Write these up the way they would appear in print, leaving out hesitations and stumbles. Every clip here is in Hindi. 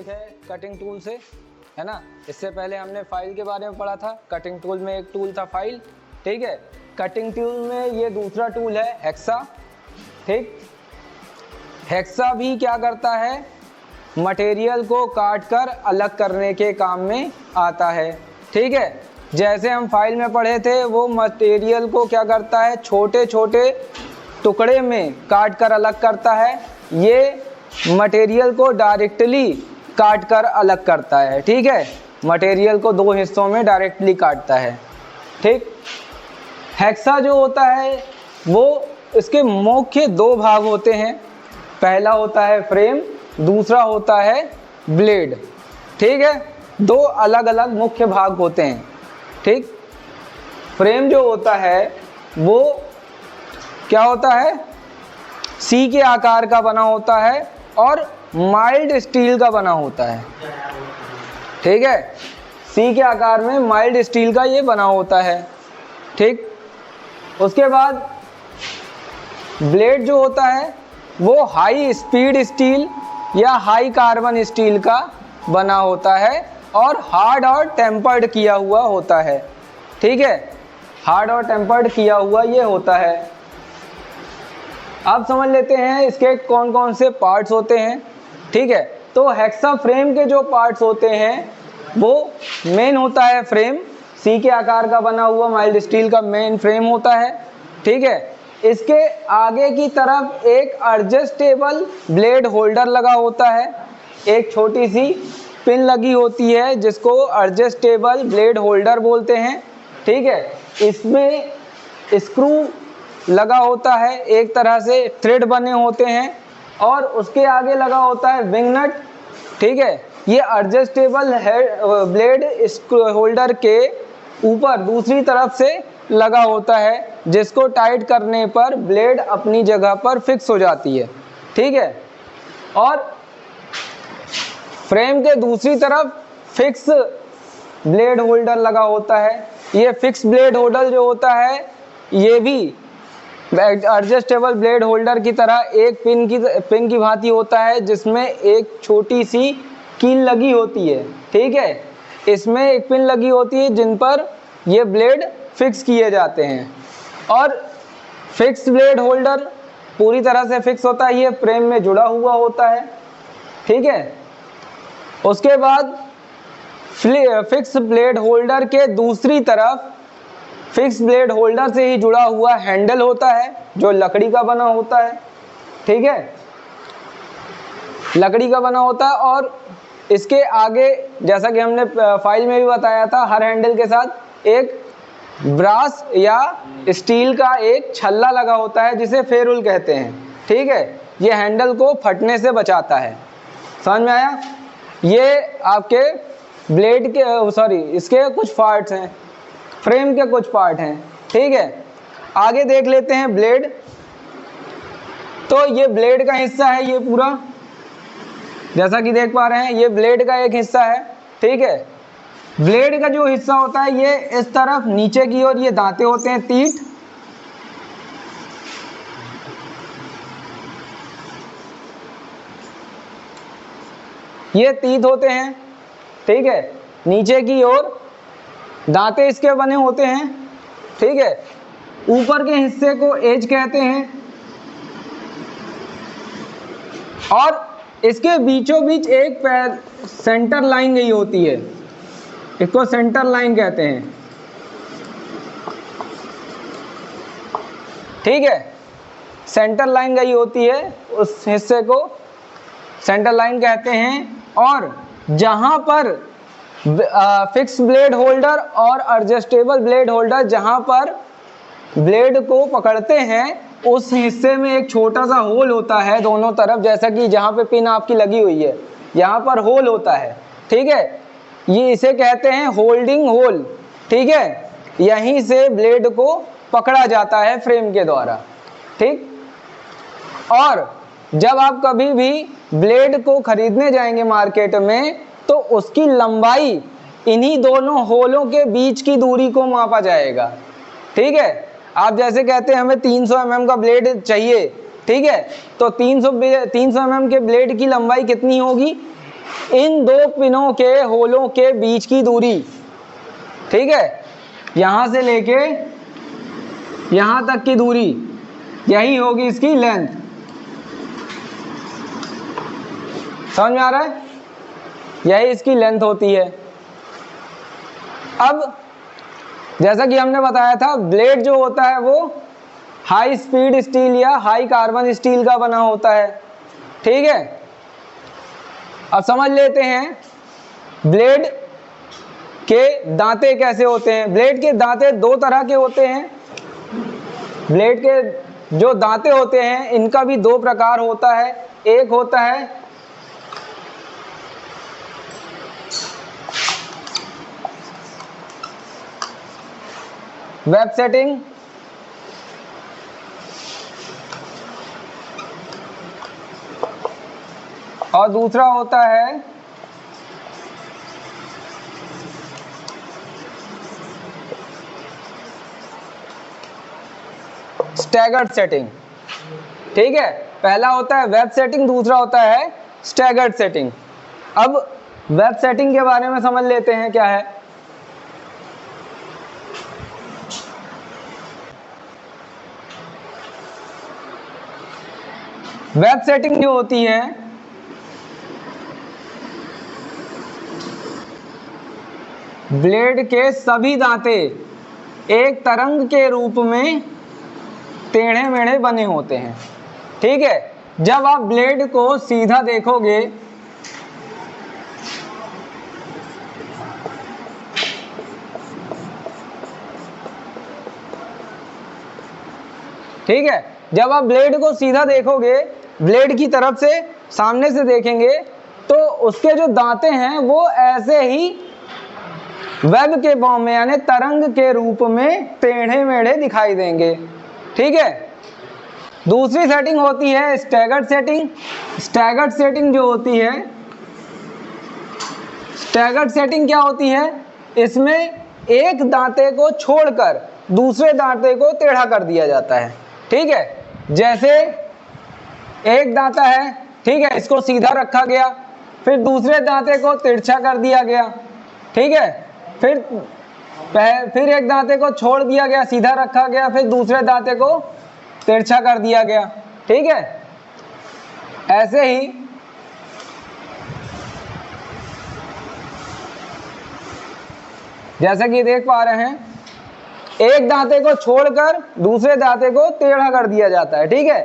टॉपिक है कटिंग टूल से, है ना। इससे पहले हमने फाइल के बारे में पढ़ा था। कटिंग टूल में एक टूल था फाइल, ठीक है। कटिंग टूल में ये दूसरा टूल है हेक्सा, ठीक। हेक्सा भी क्या करता है, मटेरियल को काट कर अलग करने के काम में आता है, ठीक है। जैसे हम फाइल में पढ़े थे, वो मटेरियल को क्या करता है, छोटे छोटे टुकड़े में काट कर अलग करता है। ये मटेरियल को डायरेक्टली काट कर अलग करता है, ठीक है। मटेरियल को दो हिस्सों में डायरेक्टली काटता है, ठीक। हेक्सा जो होता है वो इसके मुख्य दो भाग होते हैं। पहला होता है फ्रेम, दूसरा होता है ब्लेड, ठीक है। दो अलग अलग मुख्य भाग होते हैं, ठीक। फ्रेम जो होता है वो क्या होता है, सी के आकार का बना होता है और माइल्ड स्टील का बना होता है, ठीक है। सी के आकार में माइल्ड स्टील का ये बना होता है, ठीक। उसके बाद ब्लेड जो होता है वो हाई स्पीड स्टील या हाई कार्बन स्टील का बना होता है और हार्ड और टेम्पर्ड किया हुआ होता है, ठीक है। हार्ड और टेम्पर्ड किया हुआ ये होता है। अब समझ लेते हैं इसके कौन कौन से पार्ट्स होते हैं, ठीक है। तो हेक्सा फ्रेम के जो पार्ट्स होते हैं वो मेन होता है फ्रेम, सी के आकार का बना हुआ माइल्ड स्टील का मेन फ्रेम होता है, ठीक है। इसके आगे की तरफ एक एडजस्टेबल ब्लेड होल्डर लगा होता है, एक छोटी सी पिन लगी होती है जिसको एडजस्टेबल ब्लेड होल्डर बोलते हैं, ठीक है। इसमें स्क्रू लगा होता है, एक तरह से थ्रेड बने होते हैं और उसके आगे लगा होता है विंग नट, ठीक है। ये एडजस्टेबल ब्लेड होल्डर के ऊपर दूसरी तरफ से लगा होता है जिसको टाइट करने पर ब्लेड अपनी जगह पर फिक्स हो जाती है, ठीक है। और फ्रेम के दूसरी तरफ फिक्स ब्लेड होल्डर लगा होता है। ये फिक्स ब्लेड होल्डर जो होता है ये भी एडजस्टेबल ब्लेड होल्डर की तरह एक पिन की भांति होता है जिसमें एक छोटी सी कील लगी होती है, ठीक है। इसमें एक पिन लगी होती है जिन पर ये ब्लेड फिक्स किए जाते हैं और फिक्स ब्लेड होल्डर पूरी तरह से फिक्स होता है, ये फ्रेम में जुड़ा हुआ होता है, ठीक है। उसके बाद फिक्स ब्लेड होल्डर के दूसरी तरफ फिक्स ब्लेड होल्डर से ही जुड़ा हुआ हैंडल होता है जो लकड़ी का बना होता है, ठीक है। लकड़ी का बना होता है और इसके आगे जैसा कि हमने फाइल में भी बताया था, हर हैंडल के साथ एक ब्रास या स्टील का एक छल्ला लगा होता है जिसे फेरुल कहते हैं, ठीक है। ये हैंडल को फटने से बचाता है। समझ में आया। ये आपके ब्लेड के इसके कुछ पार्ट्स हैं, फ्रेम के कुछ पार्ट हैं, ठीक है। आगे देख लेते हैं ब्लेड। तो ये ब्लेड का हिस्सा है, ये पूरा जैसा कि देख पा रहे हैं ये ब्लेड का एक हिस्सा है, ठीक है। ब्लेड का जो हिस्सा होता है ये इस तरफ नीचे की ओर ये दांते होते हैं, तीत, ये तीत होते हैं, ठीक है। नीचे की ओर दांते इसके बने होते हैं, ठीक है। ऊपर के हिस्से को एज कहते हैं और इसके बीचों बीच एक सेंटर लाइन गई होती है, इसको सेंटर लाइन कहते हैं, ठीक है। सेंटर लाइन गई होती है, उस हिस्से को सेंटर लाइन कहते हैं। और जहां पर फिक्स ब्लेड होल्डर और एडजस्टेबल ब्लेड होल्डर जहां पर ब्लेड को पकड़ते हैं उस हिस्से में एक छोटा सा होल होता है दोनों तरफ, जैसा कि जहां पे पिन आपकी लगी हुई है यहाँ पर होल होता है, ठीक है। ये इसे कहते हैं होल्डिंग होल, ठीक है। यहीं से ब्लेड को पकड़ा जाता है फ्रेम के द्वारा, ठीक। और जब आप कभी भी ब्लेड को खरीदने जाएंगे मार्केट में तो उसकी लंबाई इन्हीं दोनों होलों के बीच की दूरी को मापा जाएगा, ठीक है। आप जैसे कहते हैं हमें 300 mm का ब्लेड चाहिए, ठीक है। तो 300 mm के ब्लेड की लंबाई कितनी होगी, इन दो पिनों के होलों के बीच की दूरी, ठीक है, यहां से लेके यहां तक की दूरी, यही होगी इसकी लेंथ। समझ में आ रहा है? यही इसकी लेंथ होती है। अब जैसा कि हमने बताया था, ब्लेड जो होता है वो हाई स्पीड स्टील या हाई कार्बन स्टील का बना होता है, ठीक है। अब समझ लेते हैं ब्लेड के दांते कैसे होते हैं। ब्लेड के दांते दो तरह के होते हैं। ब्लेड के जो दांते होते हैं इनका भी दो प्रकार होता है। एक होता है वेब सेटिंग, और दूसरा होता है स्टैगर्ड सेटिंग, ठीक है। पहला होता है वेब सेटिंग, दूसरा होता है स्टैगर्ड सेटिंग। अब वेब सेटिंग के बारे में समझ लेते हैं क्या है। वेब सेटिंग जो होती है ब्लेड के सभी दांते एक तरंग के रूप में टेढ़े मेढ़े बने होते हैं, ठीक है। जब आप ब्लेड को सीधा देखोगे ठीक है, जब आप ब्लेड को सीधा देखोगे, ब्लेड की तरफ से सामने से देखेंगे, तो उसके जो दांते हैं वो ऐसे ही वेब के फॉर्म में यानी तरंग के रूप में टेढ़े मेढ़े दिखाई देंगे, ठीक है। दूसरी सेटिंग होती है स्टैगर्ड सेटिंग। स्टैगर्ड सेटिंग जो होती है, स्टैगर्ड सेटिंग क्या होती है, इसमें एक दांते को छोड़कर दूसरे दांते को टेढ़ा कर दिया जाता है, ठीक है। जैसे एक दांता है, ठीक है, इसको सीधा रखा गया, फिर दूसरे दांते को तिरछा कर दिया गया, ठीक है, फिर एक दांते को छोड़ दिया गया, सीधा रखा गया, फिर दूसरे दांते को तिरछा कर दिया गया, ठीक है। ऐसे ही जैसा कि देख पा रहे हैं, एक दांते को छोड़कर दूसरे दांते को टेढ़ा कर दिया जाता है, ठीक है।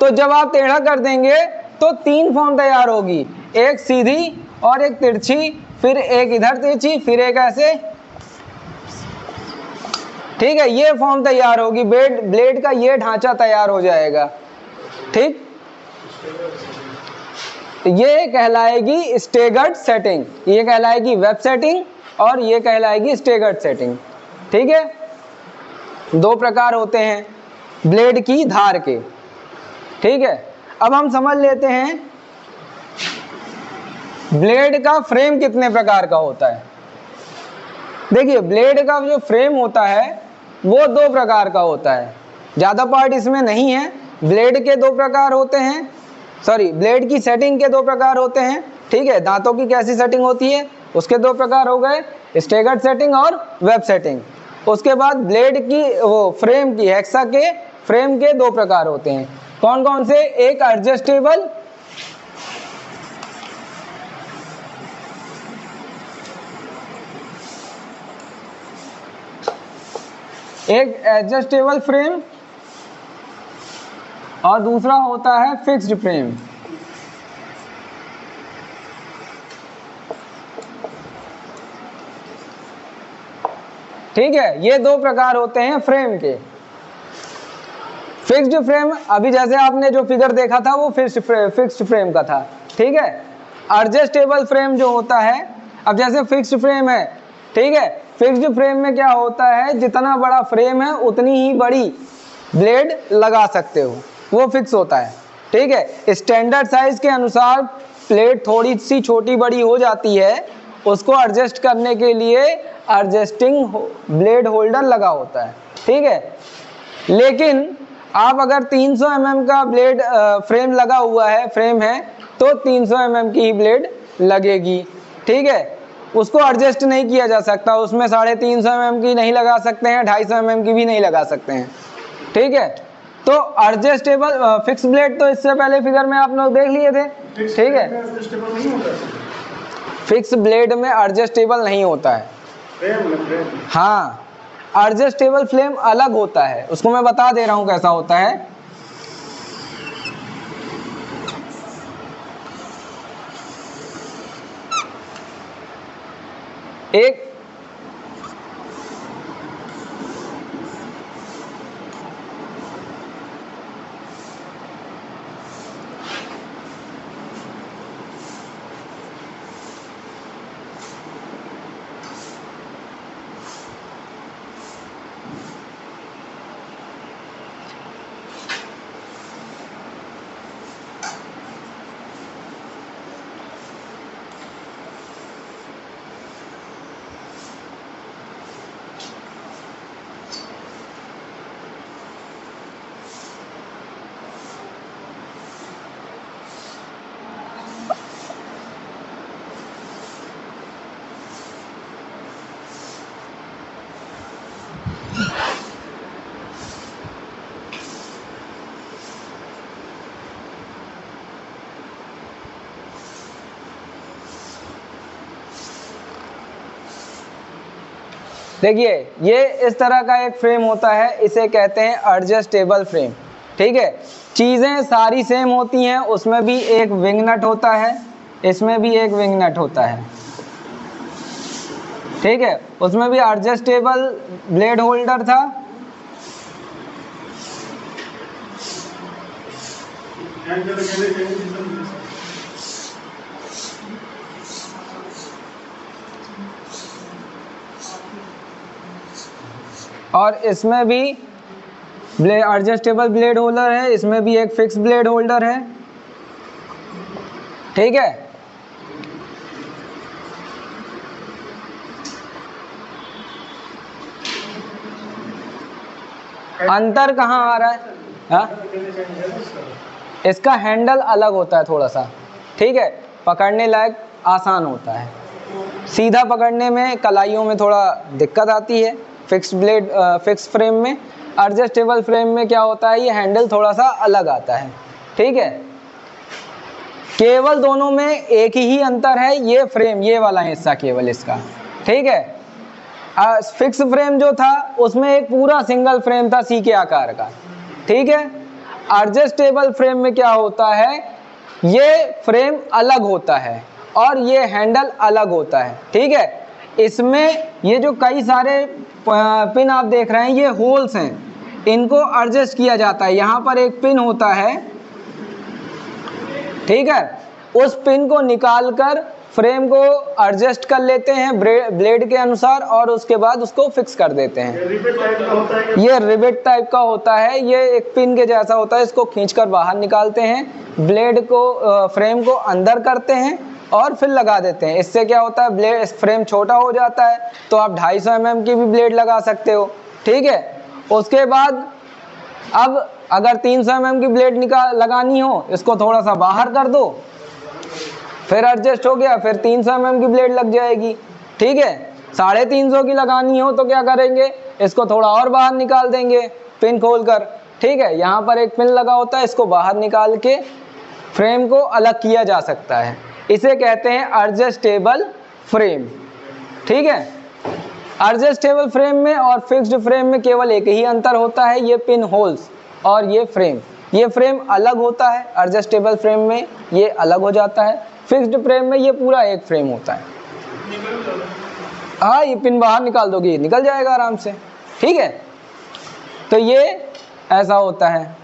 तो जब आप टेढ़ा कर देंगे तो तीन फॉर्म तैयार होगी, एक सीधी और एक तिरछी, फिर एक इधर तिरछी, फिर एक ऐसे, ठीक है। ये फॉर्म तैयार होगी, ब्लेड का ये ढांचा तैयार हो जाएगा, ठीक। ये कहलाएगी स्टैगर्ड सेटिंग, ये कहलाएगी वेब सेटिंग, और ये कहलाएगी स्टैगर्ड सेटिंग, ठीक है। दो प्रकार होते हैं ब्लेड की धार के, ठीक है। अब हम समझ लेते हैं ब्लेड का फ्रेम कितने प्रकार का होता है। देखिए, ब्लेड का जो फ्रेम होता है वो दो प्रकार का होता है, ज़्यादा पार्ट इसमें नहीं है। ब्लेड के दो प्रकार होते हैं, सॉरी, ब्लेड की सेटिंग के दो प्रकार होते हैं, ठीक है। दांतों की कैसी सेटिंग होती है उसके दो प्रकार हो गए, स्टैगर्ड सेटिंग और वेब सेटिंग। उसके बाद ब्लेड की वो फ्रेम की, हेक्सा के फ्रेम के दो प्रकार होते हैं। कौन कौन से? एक एडजस्टेबल, एक एडजस्टेबल फ्रेम और दूसरा होता है फिक्स्ड फ्रेम। ठीक है, ये दो प्रकार होते हैं फ्रेम के। फिक्स्ड फ्रेम, अभी जैसे आपने जो फिगर देखा था वो फिक्स्ड फ्रेम का था, ठीक है। एडजस्टेबल फ्रेम जो होता है, अब जैसे फिक्स्ड फ्रेम है, ठीक है, फिक्स्ड फ्रेम में क्या होता है, जितना बड़ा फ्रेम है उतनी ही बड़ी ब्लेड लगा सकते हो, वो फिक्स होता है, ठीक है। स्टैंडर्ड साइज के अनुसार प्लेट थोड़ी सी छोटी बड़ी हो जाती है, उसको एडजस्ट करने के लिए एडजस्टिंग ब्लेड होल्डर लगा होता है, ठीक है। लेकिन आप अगर 300 mm का ब्लेड फ्रेम लगा हुआ है, फ्रेम है, तो 300 mm की ही ब्लेड लगेगी, ठीक है। उसको एडजस्ट नहीं किया जा सकता, उसमें 350 mm की नहीं लगा सकते हैं, 250 mm की भी नहीं लगा सकते हैं, ठीक है। तो एडजस्टेबल फिक्स ब्लेड तो इससे पहले फिगर में आप लोग देख लिए थे, ठीक है। फिक्स ब्लेड में एडजस्टेबल नहीं होता है, हाँ, एडजस्टेबल फ्लेम अलग होता है, उसको मैं बता दे रहा हूं कैसा होता है। एक देखिए, ये इस तरह का एक फ्रेम होता है, इसे कहते हैं एडजस्टेबल फ्रेम, ठीक है। चीज़ें सारी सेम होती हैं, उसमें भी एक विंग नट होता है, इसमें भी एक विंग नट होता है, ठीक है। उसमें भी एडजस्टेबल ब्लेड होल्डर था, और इसमें भी एडजस्टेबल ब्लेड होल्डर है, इसमें भी एक फिक्स ब्लेड होल्डर है, ठीक है। अंतर कहाँ आ रहा है? हाँ? इसका हैंडल अलग होता है थोड़ा सा, ठीक है, पकड़ने लायक आसान होता है। सीधा पकड़ने में कलाइयों में थोड़ा दिक्कत आती है फिक्स फ्रेम में। एडजस्टेबल फ्रेम में क्या होता है, ये हैंडल थोड़ा सा अलग आता है, ठीक है। केवल दोनों में एक ही अंतर है, ये फ्रेम, ये वाला हिस्सा केवल इसका, ठीक है। फिक्स फ्रेम जो था उसमें एक पूरा सिंगल फ्रेम था सी के आकार का, ठीक है। एडजस्टेबल फ्रेम में क्या होता है, ये फ्रेम अलग होता है और ये हैंडल अलग होता है, ठीक है। इसमें ये जो कई सारे पिन आप देख रहे हैं, ये होल्स हैं, इनको एडजस्ट किया जाता है। यहाँ पर एक पिन होता है, ठीक है, उस पिन को निकालकर फ्रेम को एडजस्ट कर लेते हैं ब्लेड के अनुसार और उसके बाद उसको फिक्स कर देते हैं। ये रिवेट टाइप का होता है, ये एक पिन के जैसा होता है, इसको खींचकर बाहर निकालते हैं, ब्लेड को फ्रेम को अंदर करते हैं और फिर लगा देते हैं। इससे क्या होता है, ब्लेड फ्रेम छोटा हो जाता है, तो आप 250 mm की भी ब्लेड लगा सकते हो, ठीक है। उसके बाद अब अगर 300 mm की ब्लेड लगानी हो, इसको थोड़ा सा बाहर कर दो, फिर एडजस्ट हो गया, फिर 300 mm की ब्लेड लग जाएगी, ठीक है। 350 की लगानी हो तो क्या करेंगे, इसको थोड़ा और बाहर निकाल देंगे पिन खोलकर, ठीक है। यहाँ पर एक पिन लगा होता है, इसको बाहर निकाल के फ्रेम को अलग किया जा सकता है, इसे कहते हैं एडजस्टेबल फ्रेम, ठीक है। एडजस्टेबल फ्रेम में और फिक्स्ड फ्रेम में केवल एक ही अंतर होता है, ये पिन होल्स और ये फ्रेम अलग होता है। एडजस्टेबल फ्रेम में ये अलग हो जाता है, फिक्स्ड फ्रेम में ये पूरा एक फ्रेम होता है। हाँ, ये पिन बाहर निकाल दोगे, ये निकल जाएगा आराम से, ठीक है। तो ये ऐसा होता है।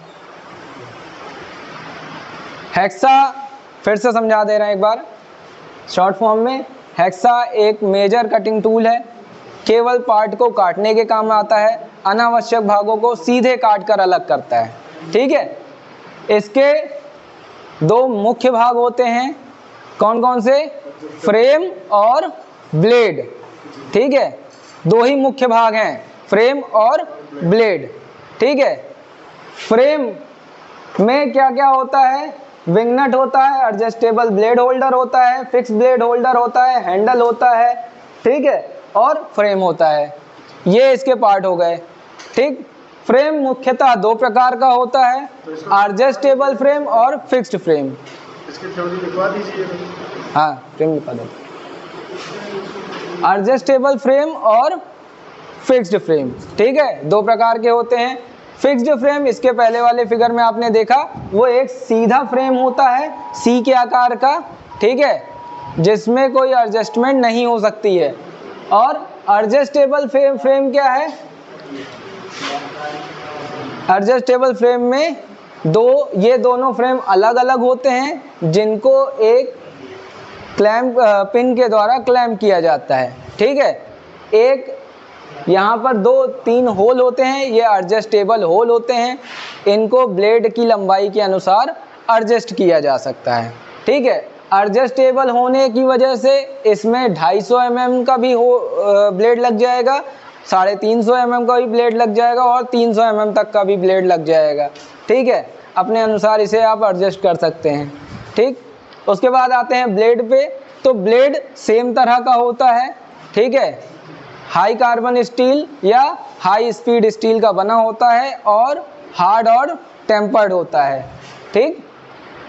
हेक्सा फिर से समझा दे रहे हैं एक बार शॉर्ट फॉर्म में। हेक्सा एक मेजर कटिंग टूल है, केवल पार्ट को काटने के काम आता है, अनावश्यक भागों को सीधे काट कर अलग करता है, ठीक है। इसके दो मुख्य भाग होते हैं, कौन कौन से, फ्रेम और ब्लेड, ठीक है। दो ही मुख्य भाग हैं, फ्रेम और ब्लेड, ठीक है। फ्रेम में क्या क्या होता है, विंग नट होता है, एडजस्टेबल ब्लेड होल्डर होता है, फिक्स ब्लेड होल्डर होता है, हैंडल होता है, ठीक है, और फ्रेम होता है। ये इसके पार्ट हो गए, ठीक। फ्रेम मुख्यतः दो प्रकार का होता है, एडजस्टेबल फ्रेम और फिक्स्ड फ्रेम। इसकी थ्योरी लिखवा दीजिए। हाँ, फ्रेम लिखवा दो। एडजस्टेबल फ्रेम और फिक्स्ड फ्रेम, ठीक है, दो प्रकार के होते हैं। फिक्स्ड फ्रेम इसके पहले वाले फिगर में आपने देखा, वो एक सीधा फ्रेम होता है सी के आकार का, ठीक है, जिसमें कोई एडजस्टमेंट नहीं हो सकती है। और एडजस्टेबल फ्रेम क्या है? एडजस्टेबल फ्रेम में ये दोनों फ्रेम अलग अलग होते हैं, जिनको एक क्लैंप पिन के द्वारा क्लैंप किया जाता है, ठीक है। एक यहाँ पर 2-3 होल होते हैं, ये एडजस्टेबल होल होते हैं, इनको ब्लेड की लंबाई के अनुसार एडजस्ट किया जा सकता है, ठीक है। एडजस्टेबल होने की वजह से इसमें 250 mm का भी ब्लेड लग जाएगा, 350 mm का भी ब्लेड लग जाएगा और 300 mm तक का भी ब्लेड लग जाएगा, ठीक है। अपने अनुसार इसे आप एडजस्ट कर सकते हैं, ठीक। उसके बाद आते हैं ब्लेड पे, तो ब्लेड सेम तरह का होता है, ठीक है, हाई कार्बन स्टील या हाई स्पीड स्टील का बना होता है और हार्ड और टेम्पर्ड होता है, ठीक।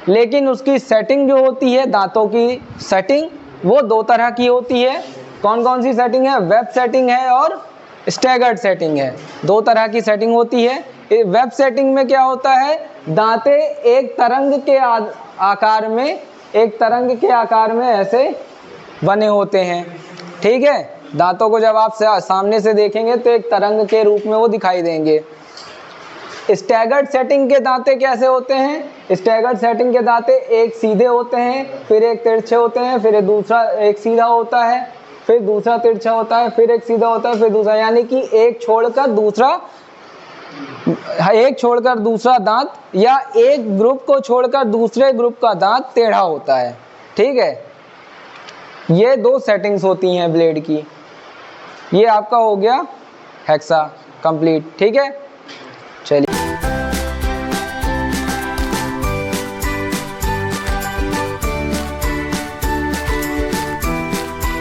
लेकिन उसकी सेटिंग जो होती है, दांतों की सेटिंग, वो दो तरह की होती है। कौन कौन सी सेटिंग है? वेब सेटिंग है और स्टैगर्ड सेटिंग है। दो तरह की सेटिंग होती है। वेब सेटिंग में क्या होता है, दांते एक तरंग के आकार में ऐसे बने होते हैं, ठीक है। दांतों को जब आप सामने से देखेंगे तो एक तरंग के रूप में वो दिखाई देंगे। स्टैगर्ड सेटिंग के दांते कैसे होते हैं? स्टैगर्ड सेटिंग के दांते एक सीधे होते हैं, फिर एक तिरछे होते हैं, फिर दूसरा एक सीधा होता है, फिर दूसरा तिरछा होता है, फिर एक सीधा होता है, फिर दूसरा, यानी कि एक छोड़कर दूसरा दांत या एक ग्रुप को छोड़कर दूसरे ग्रुप का दांत टेढ़ा होता है, ठीक है। ये दो सेटिंग्स होती हैं ब्लेड की। ये आपका हो गया हेक्सा कंप्लीट, ठीक है।